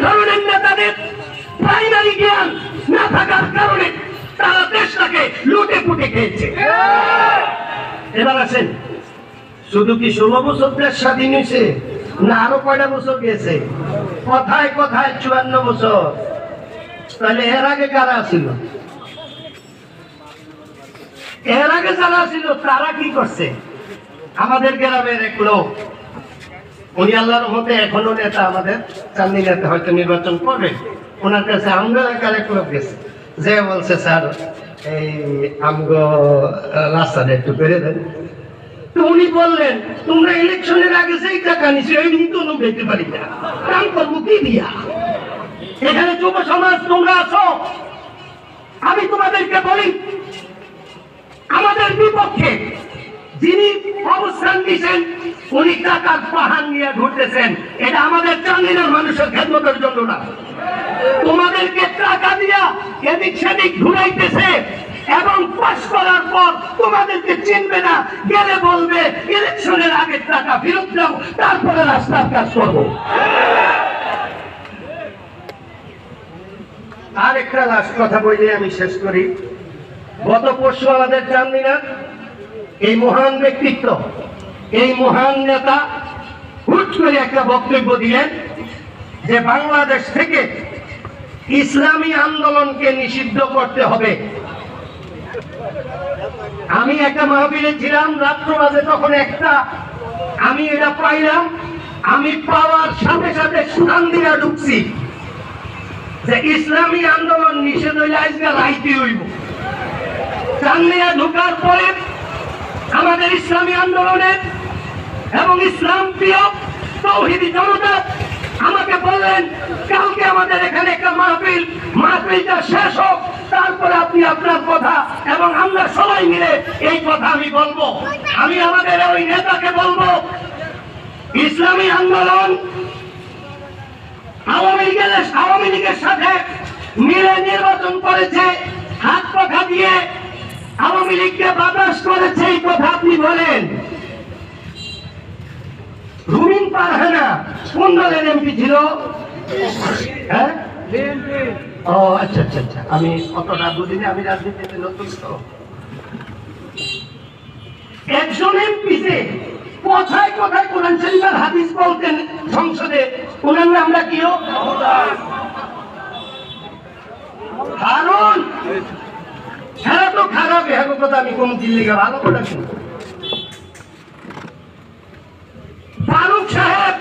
ধরনের নেতাদের প্রাইমারি জ্ঞান না থাকার কারণে তারা দেশটাকে লুটে পুটে খেয়েছে। এবার আসেন, শুধু কি 16 বছর দেশ স্বাধীন হয়েছে না আরো কয়টা বছর গেছে? কথায় কথায় 54 বছর। তাহলে এর আগে কারা ছিল? এর আগে যারা ছিল তারা কি করছে? আমাদের গ্রামের এক লোক, উনি আল্লাহর রহমতে এখনো নেতা, আমাদের চাঁদনী নেতা, হয়তো নির্বাচন করবে। ওনার কাছে আমগো এলাকার এক লোক গেছে, যে বলছে স্যার এই আমগো রাস্তাটা একটু করে দেন। তো উনি বললেন তোমরা ইলেকশনের আগে সেই টাকা নিছো, এই দিন তো দেখতে পারি না, কাম করবো কি দিয়া? এখানে যুব সমাজ তোমরা আছো, আমি তোমাদেরকে বলি আমাদের বিপক্ষে যিনি অবস্থান দিয়েছেন উনি টাকার পাহাড় নিয়ে ঘুরতেছেন। এটা আমাদের চাঁদিনার মানুষের খেদমতের জন্য না। তোমাদেরকে টাকা দিয়া এদিক সেদিক ঘুরাইতেছে এবং পাস করার পর তোমাদেরকে চিনবে না, গেলে বলবে ইলেকশনের আগে টাকা ফেরত দাও, তারপরে রাস্তার কাজ করবো। আর একটা লাস্ট কথা বলে আমি শেষ করি। গত পরশু আমাদের চাঁদিনার এই মহান ব্যক্তিত্ব, এই মহান নেতা হুট করে একটা বক্তব্য দিলেন যে বাংলাদেশ থেকে ইসলামী আন্দোলনকে নিষিদ্ধ করতে হবে। আমি একটা মাহফিলে ছিলাম, রাত্র বাজে তখন একটা, আমি এটা পাইলাম, আমি পাওয়ার সাথে সাথে সুনাম দিয়া ঢুকছি যে ইসলামী আন্দোলন নিষেধ হইলে আজকে রাইতে হইব। চাঁদিয়া ঢুকার পরে আমাদের ইসলামী আন্দোলনের এবং ইসলাম প্রিয় তৌহিদি জনতা আমাকে বললেন কালকে আমাদের এখানে একটা মাহফিলটা শেষ হোক, তারপরে আপনি আপনার কথা এবং আমরা সবাই মিলে এই কথা আমি বলবো। আমি আমাদের ওই নেতাকে বলবো ইসলামী আন্দোলন আওয়ামী লীগের সাথে মিলে নির্বাচন করেছে, হাত কথা দিয়ে আওয়ামী লীগকে বাতাস করেছে, এই কথা আপনি বলেন। রুমিন পারহানা কোন দলের এমপি ছিল? হ্যাঁ, ও আচ্ছা আচ্ছা আচ্ছা, আমি অতটা বুঝিনি, আমি রাজনীতিতে নতুন। তো একজন এমপি যে কথায় কথায় কোরআন শরীফের হাদিস বলতেন সংসদে, ওনার নামটা কি? হারুন। হ্যাঁ তো খারাপ, হ্যাঁ কথা আমি কোন দিল্লিকে ভালো কথা শুনবো। ফারুক সাহেব